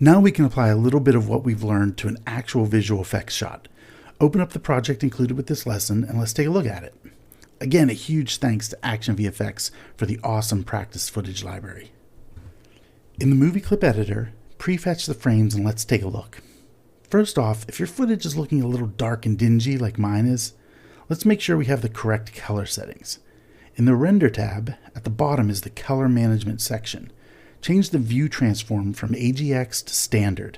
Now we can apply a little bit of what we've learned to an actual visual effects shot. Open up the project included with this lesson and let's take a look at it. Again, a huge thanks to Action VFX for the awesome practice footage library. In the movie clip editor, prefetch the frames and let's take a look. First off, if your footage is looking a little dark and dingy like mine is, let's make sure we have the correct color settings. In the Render tab, at the bottom is the Color Management section. Change the view transform from AGX to Standard.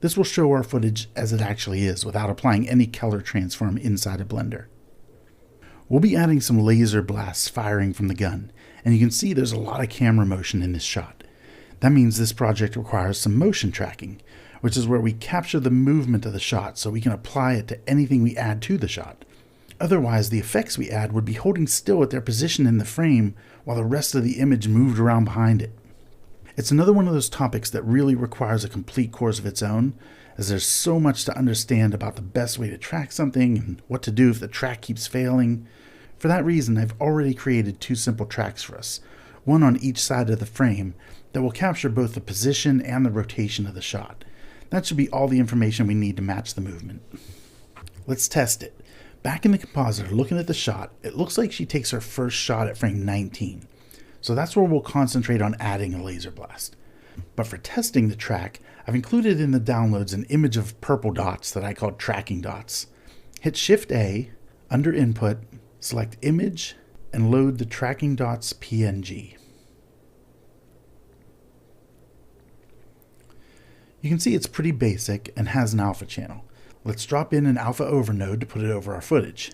This will show our footage as it actually is without applying any color transform inside of Blender. We'll be adding some laser blasts firing from the gun, and you can see there's a lot of camera motion in this shot. That means this project requires some motion tracking, which is where we capture the movement of the shot so we can apply it to anything we add to the shot. Otherwise, the effects we add would be holding still at their position in the frame while the rest of the image moved around behind it. It's another one of those topics that really requires a complete course of its own, as there's so much to understand about the best way to track something and what to do if the track keeps failing. For that reason, I've already created two simple tracks for us, one on each side of the frame that will capture both the position and the rotation of the shot. That should be all the information we need to match the movement. Let's test it. Back in the compositor, looking at the shot, it looks like she takes her first shot at frame 19. So that's where we'll concentrate on adding a laser blast. But for testing the track, I've included in the downloads an image of purple dots that I called tracking dots. Hit Shift A, under Input, select Image, and load the tracking dots PNG. You can see it's pretty basic and has an alpha channel. Let's drop in an alpha overnode to put it over our footage.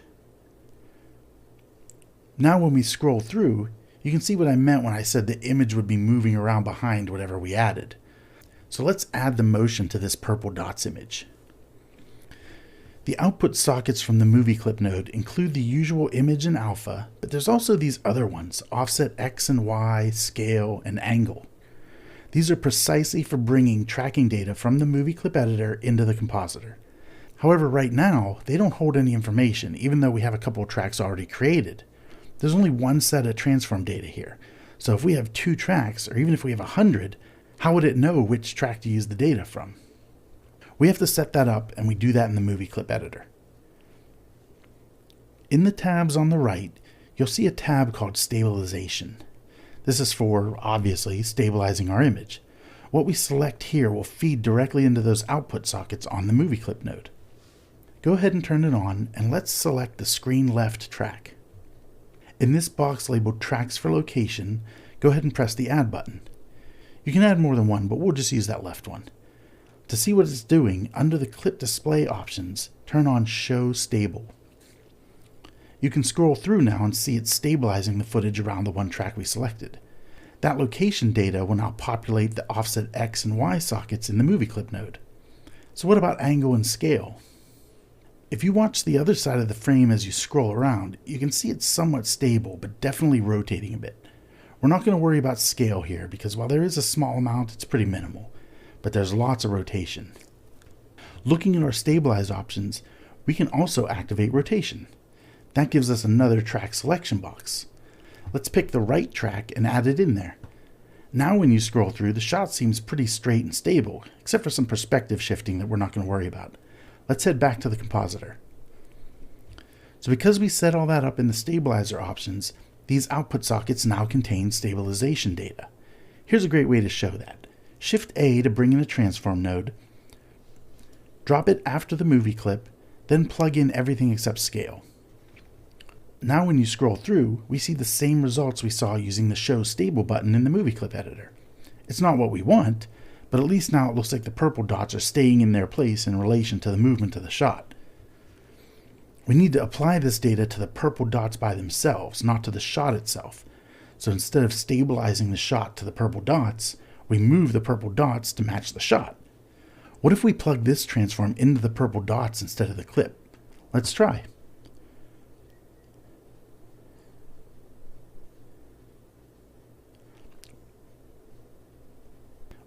Now when we scroll through, you can see what I meant when I said the image would be moving around behind whatever we added. So let's add the motion to this purple dots image. The output sockets from the movie clip node include the usual image and alpha, but there's also these other ones, offset X and Y, scale, and angle. These are precisely for bringing tracking data from the movie clip editor into the compositor. However, right now, they don't hold any information, even though we have a couple of tracks already created. There's only one set of transform data here. So if we have 2 tracks, or even if we have 100, how would it know which track to use the data from? We have to set that up, and we do that in the movie clip editor. In the tabs on the right, you'll see a tab called Stabilization. This is for, obviously, stabilizing our image. What we select here will feed directly into those output sockets on the movie clip node. Go ahead and turn it on, and let's select the screen left track. In this box labeled Tracks for Location, go ahead and press the Add button. You can add more than one, but we'll just use that left one. To see what it's doing, under the Clip Display options, turn on Show Stable. You can scroll through now and see it stabilizing the footage around the one track we selected. That location data will now populate the offset X and Y sockets in the movie clip node. So what about angle and scale? If you watch the other side of the frame as you scroll around, you can see it's somewhat stable, but definitely rotating a bit. We're not going to worry about scale here, because while there is a small amount, it's pretty minimal, but there's lots of rotation. Looking at our stabilize options, we can also activate rotation. That gives us another track selection box. Let's pick the right track and add it in there. Now when you scroll through, the shot seems pretty straight and stable, except for some perspective shifting that we're not going to worry about. Let's head back to the compositor. So because we set all that up in the stabilizer options, these output sockets now contain stabilization data. Here's a great way to show that. Shift A to bring in a transform node, drop it after the movie clip, then plug in everything except scale. Now when you scroll through, we see the same results we saw using the Show Stable button in the movie clip editor. It's not what we want, but at least now it looks like the purple dots are staying in their place in relation to the movement of the shot. We need to apply this data to the purple dots by themselves, not to the shot itself. So instead of stabilizing the shot to the purple dots, we move the purple dots to match the shot. What if we plug this transform into the purple dots instead of the clip? Let's try.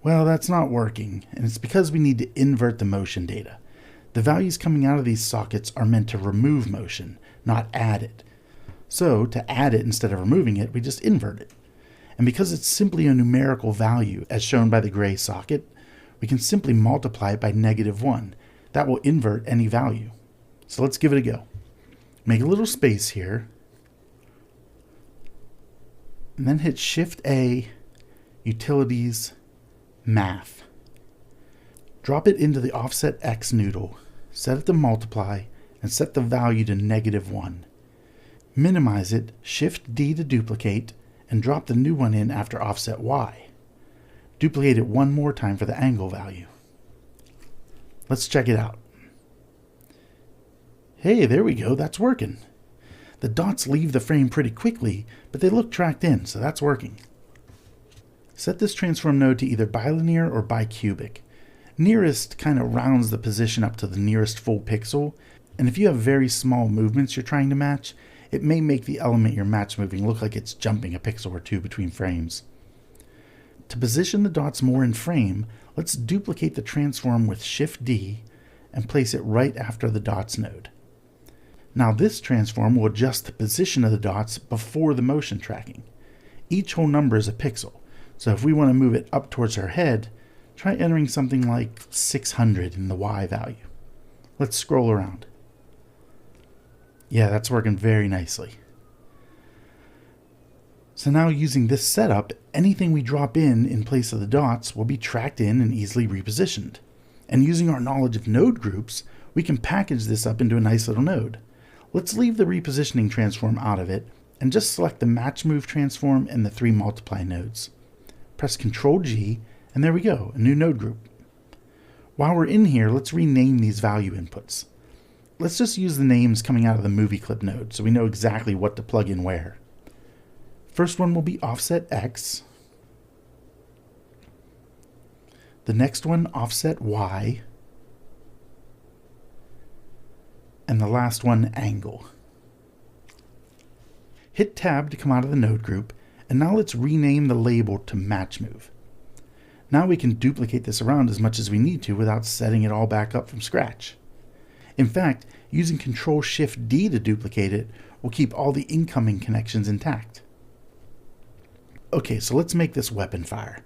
Well, that's not working, and it's because we need to invert the motion data. The values coming out of these sockets are meant to remove motion, not add it. So, to add it instead of removing it, we just invert it. And because it's simply a numerical value, as shown by the gray socket, we can simply multiply it by -1. That will invert any value. So let's give it a go. Make a little space here, and then hit Shift-A, Utilities, Math. Drop it into the Offset X noodle, set it to multiply, and set the value to -1. Minimize it, Shift-D to duplicate, and drop the new one in after Offset Y. Duplicate it one more time for the angle value. Let's check it out. Hey, there we go, that's working. The dots leave the frame pretty quickly, but they look tracked in, so that's working. Set this transform node to either bilinear or bicubic. Nearest kind of rounds the position up to the nearest full pixel, and if you have very small movements you're trying to match, it may make the element you're match moving look like it's jumping a pixel or two between frames. To position the dots more in frame, let's duplicate the transform with Shift-D and place it right after the dots node. Now this transform will adjust the position of the dots before the motion tracking. Each whole number is a pixel, so if we want to move it up towards her head, try entering something like 600 in the Y value. Let's scroll around. Yeah, that's working very nicely. So now using this setup, anything we drop in place of the dots will be tracked in and easily repositioned. And using our knowledge of node groups, we can package this up into a nice little node. Let's leave the repositioning transform out of it and just select the match move transform and the 3 multiply nodes. Press Ctrl G and there we go, a new node group. While we're in here, let's rename these value inputs. Let's just use the names coming out of the movie clip node so we know exactly what to plug in where. First one will be Offset X. The next one, Offset Y. And the last one, Angle. Hit Tab to come out of the node group, and now let's rename the label to Match Move. Now we can duplicate this around as much as we need to without setting it all back up from scratch. In fact, using Ctrl-Shift-D to duplicate it will keep all the incoming connections intact. Okay, so let's make this weapon fire.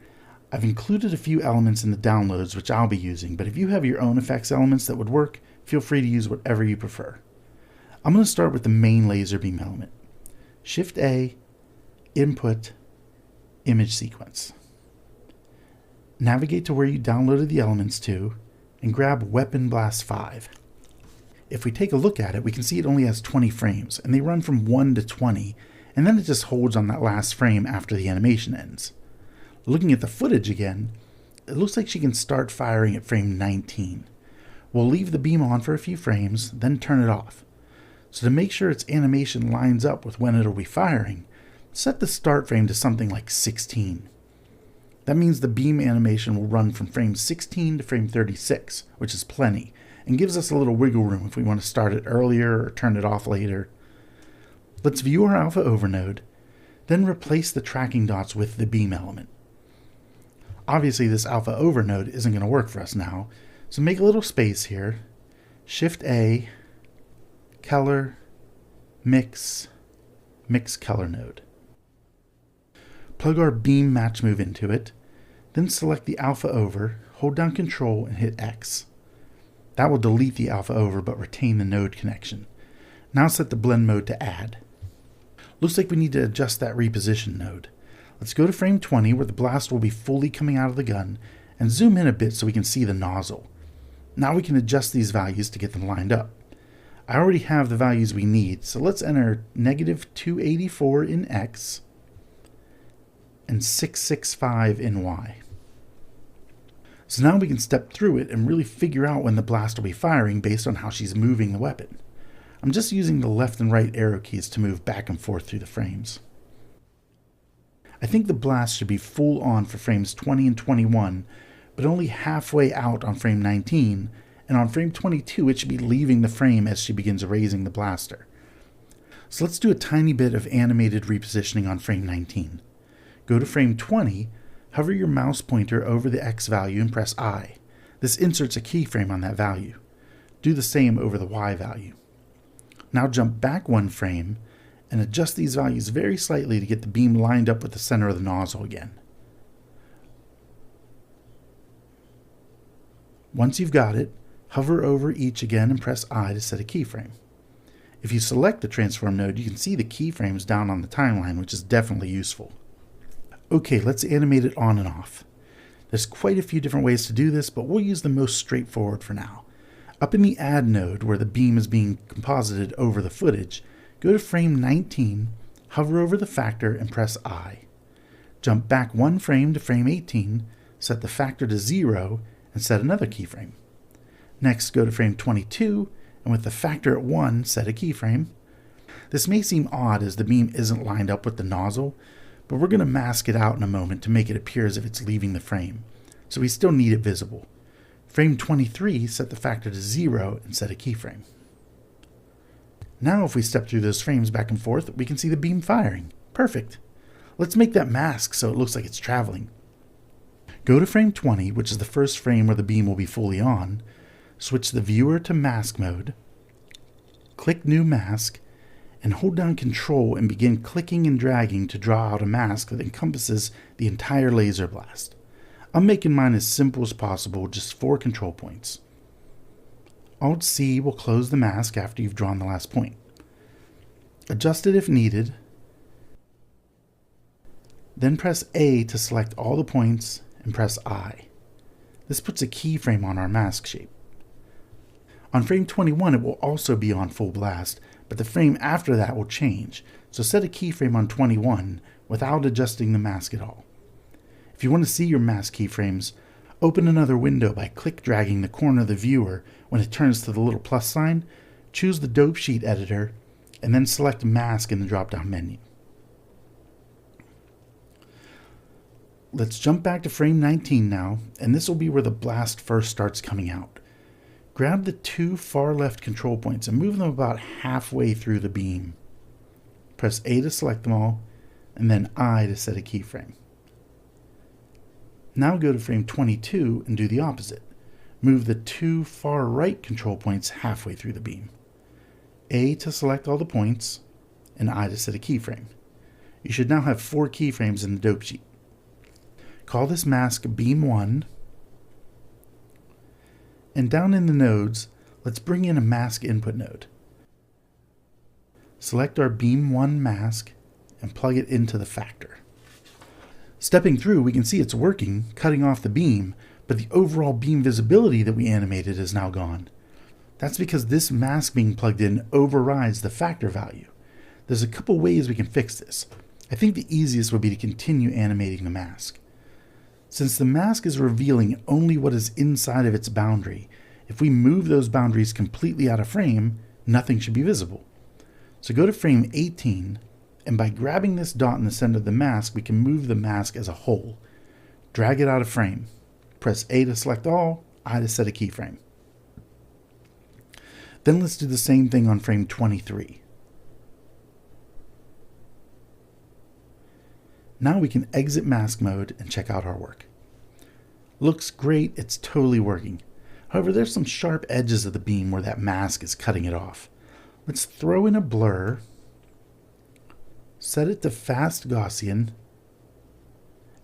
I've included a few elements in the downloads which I'll be using, but if you have your own effects elements that would work, feel free to use whatever you prefer. I'm going to start with the main laser beam element. Shift-A, Input, Image Sequence. Navigate to where you downloaded the elements to, and grab Weapon Blast 5. If we take a look at it, we can see it only has 20 frames, and they run from 1 to 20, and then it just holds on that last frame after the animation ends. Looking at the footage again, it looks like she can start firing at frame 19. We'll leave the beam on for a few frames, then turn it off. So to make sure its animation lines up with when it'll be firing, set the start frame to something like 16. That means the beam animation will run from frame 16 to frame 36, which is plenty, and gives us a little wiggle room if we want to start it earlier or turn it off later. Let's view our alpha over node, then replace the tracking dots with the beam element. Obviously this alpha over node isn't going to work for us now, so make a little space here, Shift-A, Color, Mix, Mix Color node. Plug our beam match move into it, then select the alpha over, hold down Control and hit X. That will delete the alpha over but retain the node connection. Now set the blend mode to add. Looks like we need to adjust that reposition node. Let's go to frame 20 where the blast will be fully coming out of the gun and zoom in a bit so we can see the nozzle. Now we can adjust these values to get them lined up. I already have the values we need, so let's enter -284 in X and 665 in Y. So now we can step through it and really figure out when the blast will be firing based on how she's moving the weapon. I'm just using the left and right arrow keys to move back and forth through the frames. I think the blast should be full on for frames 20 and 21, but only halfway out on frame 19, and on frame 22 it should be leaving the frame as she begins raising the blaster. So let's do a tiny bit of animated repositioning on frame 19. Go to frame 20, hover your mouse pointer over the X value and press I. This inserts a keyframe on that value. Do the same over the Y value. Now jump back one frame and adjust these values very slightly to get the beam lined up with the center of the nozzle again. Once you've got it, hover over each again and press I to set a keyframe. If you select the transform node, you can see the keyframes down on the timeline, which is definitely useful. Okay, let's animate it on and off. There's quite a few different ways to do this, but we'll use the most straightforward for now. Up in the Add node, where the beam is being composited over the footage, go to frame 19, hover over the factor and press I. Jump back one frame to frame 18, set the factor to 0, and set another keyframe. Next, go to frame 22, and with the factor at 1, set a keyframe. This may seem odd as the beam isn't lined up with the nozzle, but we're going to mask it out in a moment to make it appear as if it's leaving the frame, so we still need it visible. Frame 23, set the factor to 0 and set a keyframe. Now if we step through those frames back and forth, we can see the beam firing. Perfect. Let's make that mask so it looks like it's traveling. Go to frame 20, which is the first frame where the beam will be fully on. Switch the viewer to mask mode. Click New Mask, and hold down Control and begin clicking and dragging to draw out a mask that encompasses the entire laser blast. I'm making mine as simple as possible, just 4 control points. Alt-C will close the mask after you've drawn the last point. Adjust it if needed. Then press A to select all the points and press I. This puts a keyframe on our mask shape. On frame 21 it will also be on full blast, but the frame after that will change, so set a keyframe on 21 without adjusting the mask at all. If you want to see your mask keyframes, open another window by click dragging the corner of the viewer when it turns to the little plus sign, choose the dope sheet editor, and then select Mask in the drop-down menu. Let's jump back to frame 19 now, and this will be where the blast first starts coming out. Grab the 2 far left control points and move them about halfway through the beam. Press A to select them all, and then I to set a keyframe. Now go to frame 22 and do the opposite. Move the 2 far right control points halfway through the beam. A to select all the points, and I to set a keyframe. You should now have 4 keyframes in the dope sheet. Call this mask Beam 1, and down in the nodes, let's bring in a mask input node. Select our Beam 1 mask and plug it into the factor. Stepping through, we can see it's working, cutting off the beam, but the overall beam visibility that we animated is now gone. That's because this mask being plugged in overrides the factor value. There's a couple ways we can fix this. I think the easiest would be to continue animating the mask. Since the mask is revealing only what is inside of its boundary, if we move those boundaries completely out of frame, nothing should be visible. So go to frame 18, and by grabbing this dot in the center of the mask, we can move the mask as a whole. Drag it out of frame. Press A to select all, I to set a keyframe. Then let's do the same thing on frame 23. Now we can exit mask mode and check out our work. Looks great, it's totally working. However, there's some sharp edges of the beam where that mask is cutting it off. Let's throw in a blur, set it to fast Gaussian,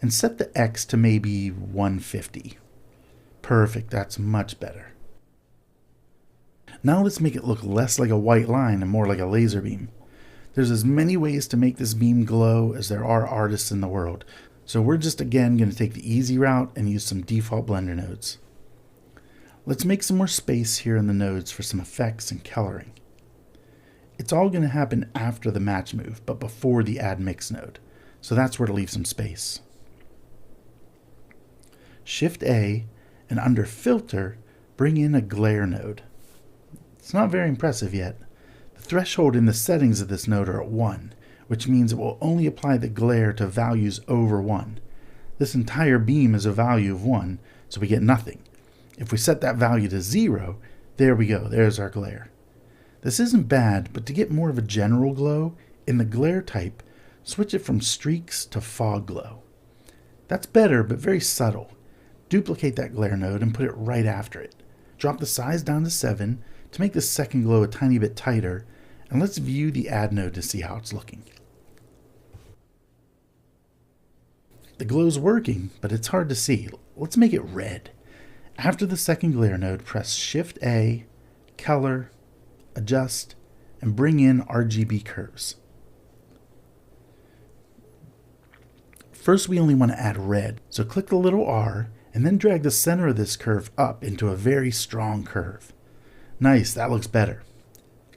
and set the X to maybe 150. Perfect, that's much better. Now let's make it look less like a white line and more like a laser beam. There's as many ways to make this beam glow as there are artists in the world, so we're just again going to take the easy route and use some default Blender nodes. Let's make some more space here in the nodes for some effects and coloring. It's all going to happen after the match move, but before the add mix node, so that's where to leave some space. Shift A, and under filter, bring in a glare node. It's not very impressive yet. The threshold in the settings of this node are at 1, which means it will only apply the glare to values over 1. This entire beam is a value of 1, so we get nothing. If we set that value to 0, there we go, there's our glare. This isn't bad, but to get more of a general glow, in the glare type, switch it from streaks to fog glow. That's better, but very subtle. Duplicate that glare node and put it right after it. Drop the size down to 7 to make the second glow a tiny bit tighter, and let's view the add node to see how it's looking. The glow's working, but it's hard to see. Let's make it red. After the second glare node, press Shift-A, Color, Adjust, and bring in RGB curves. First, we only want to add red, so click the little R and then drag the center of this curve up into a very strong curve. Nice, that looks better.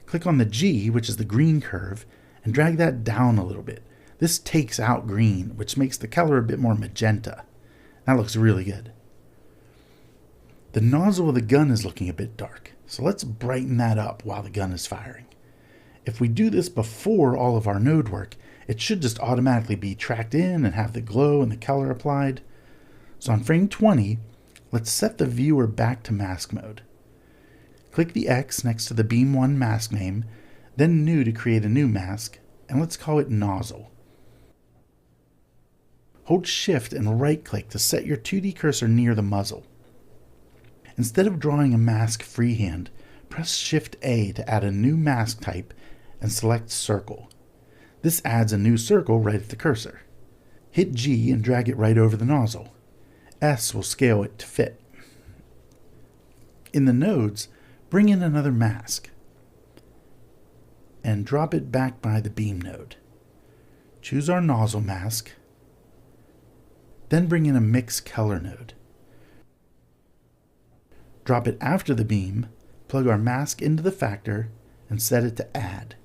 Click on the G, which is the green curve, and drag that down a little bit. This takes out green, which makes the color a bit more magenta. That looks really good. The nozzle of the gun is looking a bit dark, so let's brighten that up while the gun is firing. If we do this before all of our node work, it should just automatically be tracked in and have the glow and the color applied. So on frame 20, let's set the viewer back to mask mode. Click the X next to the Beam 1 mask name, then New to create a new mask, and let's call it Nozzle. Hold Shift and right-click to set your 2D cursor near the muzzle. Instead of drawing a mask freehand, press Shift-A to add a new mask type and select Circle. This adds a new circle right at the cursor. Hit G and drag it right over the nozzle. S will scale it to fit. In the nodes, bring in another mask and drop it back by the beam node. Choose our nozzle mask, then bring in a mix color node. Drop it after the beam, plug our mask into the factor, and set it to add.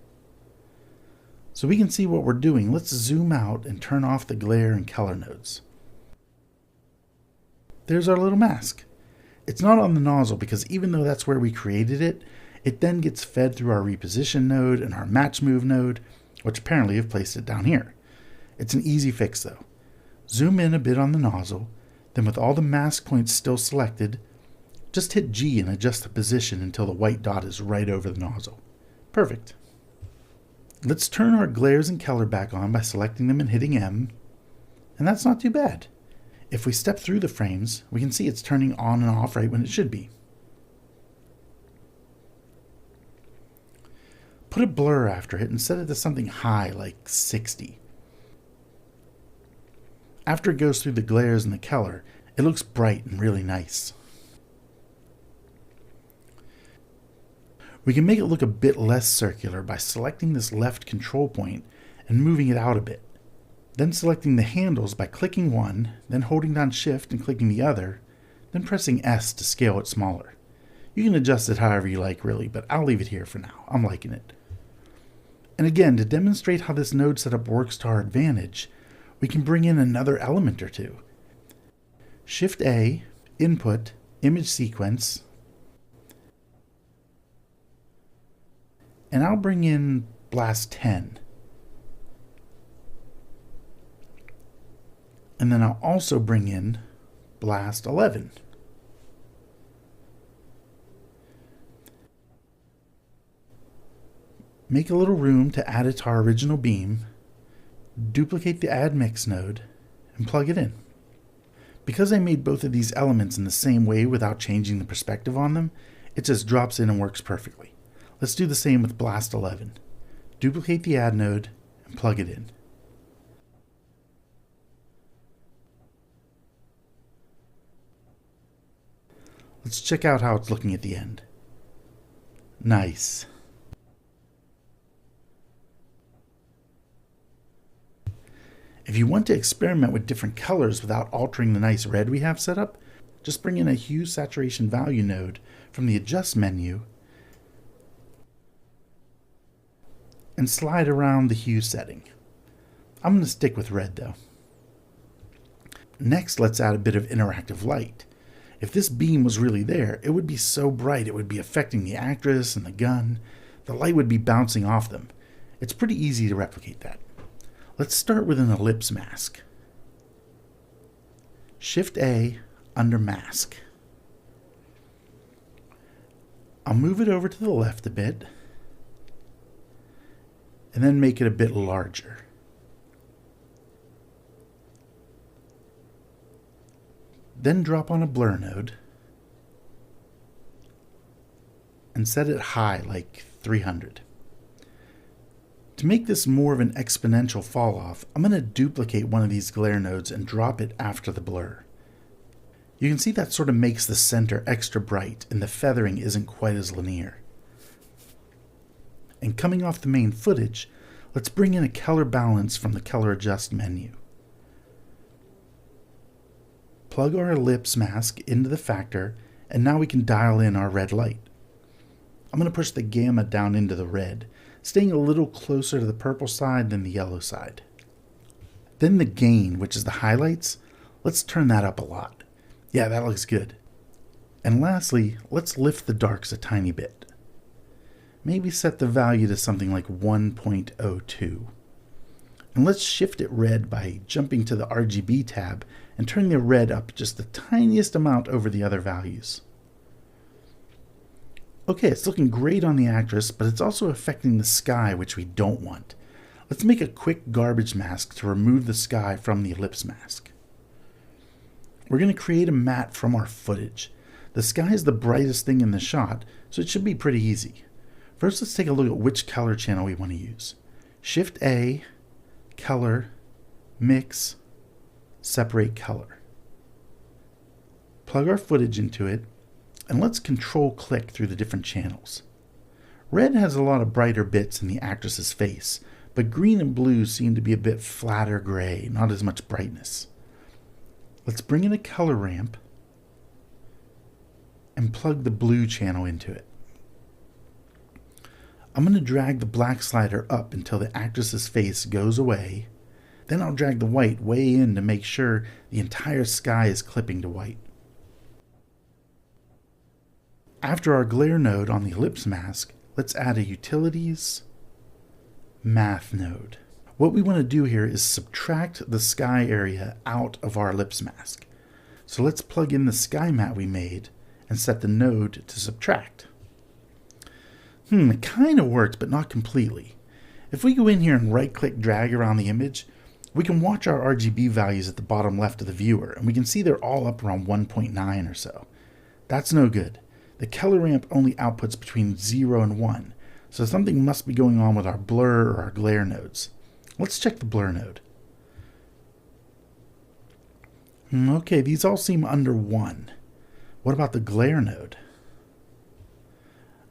So we can see what we're doing, let's zoom out and turn off the glare and color nodes. There's our little mask. It's not on the nozzle because even though that's where we created it, it then gets fed through our reposition node and our match move node, which apparently have placed it down here. It's an easy fix though. Zoom in a bit on the nozzle, then with all the mask points still selected, just hit G and adjust the position until the white dot is right over the nozzle. Perfect. Let's turn our glares and color back on by selecting them and hitting M, and that's not too bad. If we step through the frames, we can see it's turning on and off right when it should be. Put a blur after it and set it to something high, like 60. After it goes through the glares and the color, it looks bright and really nice. We can make it look a bit less circular by selecting this left control point and moving it out a bit. Then selecting the handles by clicking one, then holding down Shift and clicking the other, then pressing S to scale it smaller. You can adjust it however you like really, but I'll leave it here for now. I'm liking it. And again, to demonstrate how this node setup works to our advantage, we can bring in another element or two. Shift-A, Input, Image Sequence, and I'll bring in Blast 10. And then I'll also bring in Blast 11. Make a little room to add it to our original beam, duplicate the Add Mix node, and plug it in. Because I made both of these elements in the same way without changing the perspective on them, it just drops in and works perfectly. Let's do the same with Blast 11. Duplicate the Add node and plug it in. Let's check out how it's looking at the end. Nice. If you want to experiment with different colors without altering the nice red we have set up, just bring in a Hue Saturation Value node from the Adjust menu and slide around the hue setting. I'm going to stick with red though. Next, let's add a bit of interactive light. If this beam was really there, it would be so bright it would be affecting the actress and the gun. The light would be bouncing off them. It's pretty easy to replicate that. Let's start with an ellipse mask. Shift-A under Mask. I'll move it over to the left a bit and then make it a bit larger. Then drop on a blur node and set it high, like 300. To make this more of an exponential fall off, I'm going to duplicate one of these glare nodes and drop it after the blur. You can see that sort of makes the center extra bright and the feathering isn't quite as linear. And coming off the main footage, let's bring in a color balance from the Color Adjust menu. Plug our ellipse mask into the factor, and now we can dial in our red light. I'm going to push the gamma down into the red, staying a little closer to the purple side than the yellow side. Then the gain, which is the highlights, let's turn that up a lot. Yeah, that looks good. And lastly, let's lift the darks a tiny bit. Maybe set the value to something like 1.02. And let's shift it red by jumping to the RGB tab and turning the red up just the tiniest amount over the other values. Okay, it's looking great on the actress, but it's also affecting the sky, which we don't want. Let's make a quick garbage mask to remove the sky from the ellipse mask. We're going to create a matte from our footage. The sky is the brightest thing in the shot, so it should be pretty easy. First, let's take a look at which color channel we want to use. Shift A, Color, Mix, Separate Color. Plug our footage into it, and let's Control-click through the different channels. Red has a lot of brighter bits in the actress's face, but green and blue seem to be a bit flatter gray, not as much brightness. Let's bring in a color ramp and plug the blue channel into it. I'm going to drag the black slider up until the actress's face goes away. Then I'll drag the white way in to make sure the entire sky is clipping to white. After our glare node on the ellipse mask, let's add a Utilities Math node. What we want to do here is subtract the sky area out of our ellipse mask. So let's plug in the sky matte we made and set the node to subtract. It kind of works, but not completely. If we go in here and right-click drag around the image, we can watch our RGB values at the bottom left of the viewer, and we can see they're all up around 1.9 or so. That's no good. The color ramp only outputs between 0 and 1, so something must be going on with our blur or our glare nodes. Let's check the blur node. Okay, these all seem under 1. What about the glare node?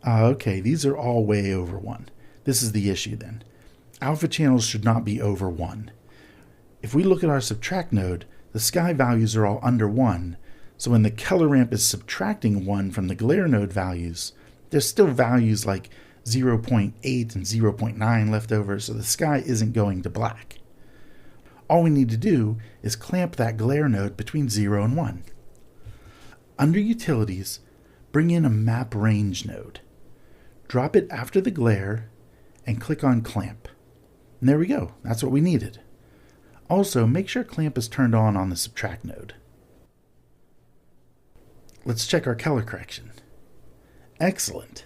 Okay, these are all way over 1. This is the issue then. Alpha channels should not be over 1. If we look at our subtract node, the sky values are all under 1, so when the color ramp is subtracting 1 from the glare node values, there's still values like 0.8 and 0.9 left over, so the sky isn't going to black. All we need to do is clamp that glare node between 0 and 1. Under Utilities, bring in a Map Range node. Drop it after the glare and click on Clamp. And there we go, that's what we needed. Also, make sure Clamp is turned on the Subtract node. Let's check our color correction. Excellent.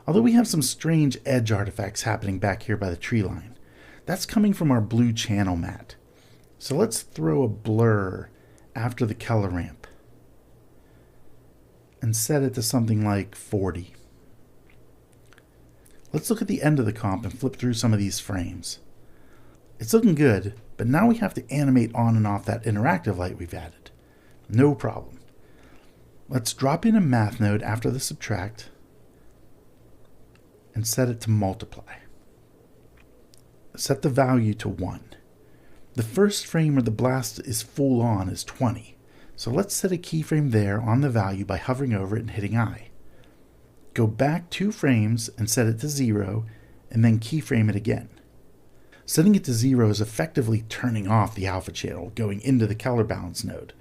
Although we have some strange edge artifacts happening back here by the tree line. That's coming from our blue channel matte. So let's throw a blur after the color ramp and set it to something like 40. Let's look at the end of the comp and flip through some of these frames. It's looking good, but now we have to animate on and off that interactive light we've added. No problem. Let's drop in a math node after the subtract and set it to multiply. Set the value to 1. The first frame where the blast is full on is 20, so let's set a keyframe there on the value by hovering over it and hitting I. Go back 2 frames and set it to 0, and then keyframe it again. Setting it to 0 is effectively turning off the alpha channel going into the color balance node,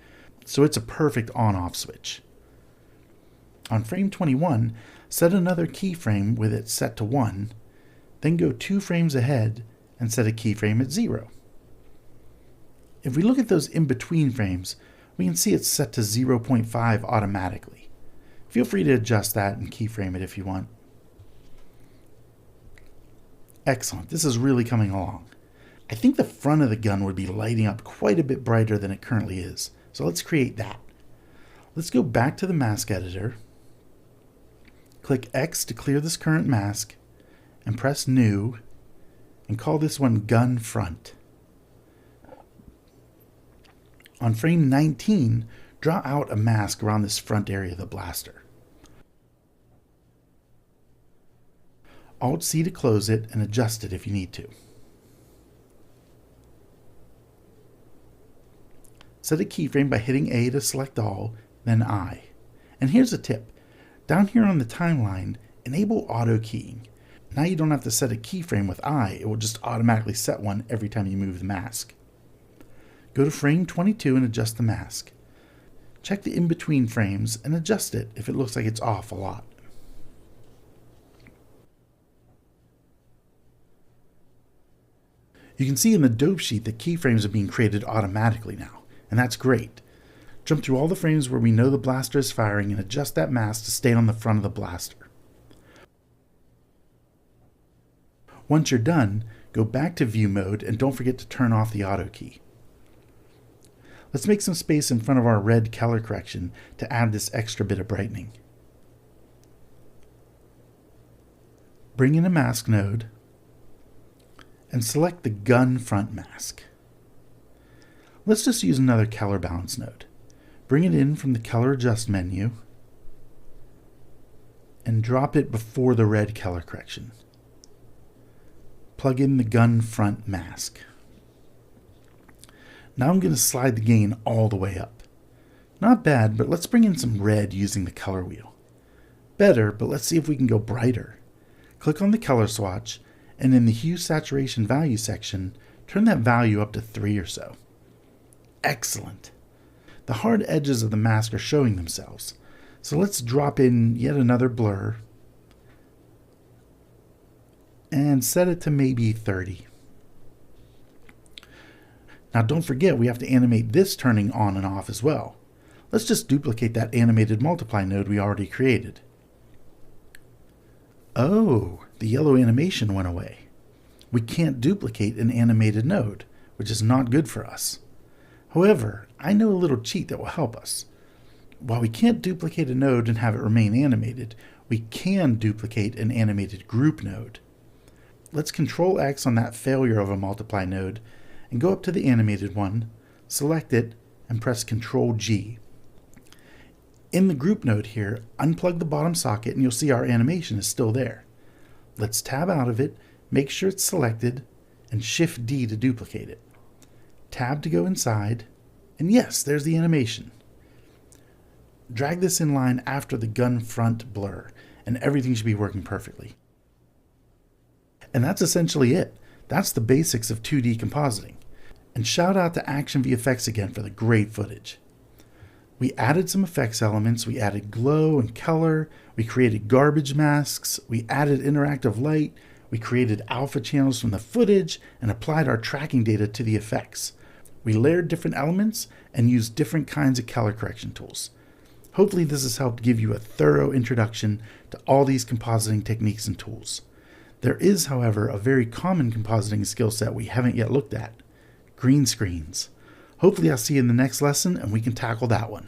so it's a perfect on-off switch. On frame 21, set another keyframe with it set to 1, then go 2 frames ahead and set a keyframe at 0. If we look at those in-between frames, we can see it's set to 0.5 automatically. Feel free to adjust that and keyframe it if you want. Excellent, this is really coming along. I think the front of the gun would be lighting up quite a bit brighter than it currently is, so let's create that. Let's go back to the mask editor, click X to clear this current mask, and press New, and call this one Gun Front. On frame 19, Draw out a mask around this front area of the blaster. Alt-C to close it and adjust it if you need to. Set a keyframe by hitting A to select all, then I. And here's a tip. Down here on the timeline, enable auto keying. Now you don't have to set a keyframe with I, it will just automatically set one every time you move the mask. Go to frame 22 and adjust the mask. Check the in-between frames and adjust it if it looks like it's off a lot. You can see in the dope sheet that keyframes are being created automatically now, and that's great. Jump through all the frames where we know the blaster is firing and adjust that mask to stay on the front of the blaster. Once you're done, go back to view mode and don't forget to turn off the auto key. Let's make some space in front of our red color correction to add this extra bit of brightening. Bring in a mask node and select the gun front mask. Let's just use another color balance node. Bring it in from the color adjust menu and drop it before the red color correction. Plug in the gun front mask. Now I'm going to slide the gain all the way up. Not bad, but let's bring in some red using the color wheel. Better, but let's see if we can go brighter. Click on the color swatch, and in the hue saturation value section, turn that value up to 3 or so. Excellent. The hard edges of the mask are showing themselves. So let's drop in yet another blur and set it to maybe 30. Now don't forget we have to animate this turning on and off as well. Let's just duplicate that animated multiply node we already created. Oh, the yellow animation went away. We can't duplicate an animated node, which is not good for us. However, I know a little cheat that will help us. While we can't duplicate a node and have it remain animated, we can duplicate an animated group node. Let's Control X on that failure of a multiply node and go up to the animated one, select it, and press Control G. In the group node here, unplug the bottom socket and you'll see our animation is still there. Let's tab out of it, make sure it's selected, and Shift D to duplicate it. Tab to go inside, and yes, there's the animation. Drag this in line after the gun front blur, and everything should be working perfectly. And that's essentially it. That's the basics of 2D compositing. And shout out to Action VFX again for the great footage. We added some effects elements, we added glow and color, we created garbage masks, we added interactive light, we created alpha channels from the footage, and applied our tracking data to the effects. We layered different elements and used different kinds of color correction tools. Hopefully this has helped give you a thorough introduction to all these compositing techniques and tools. There is, however, a very common compositing skill set we haven't yet looked at: green screens. Hopefully I'll see you in the next lesson and we can tackle that one.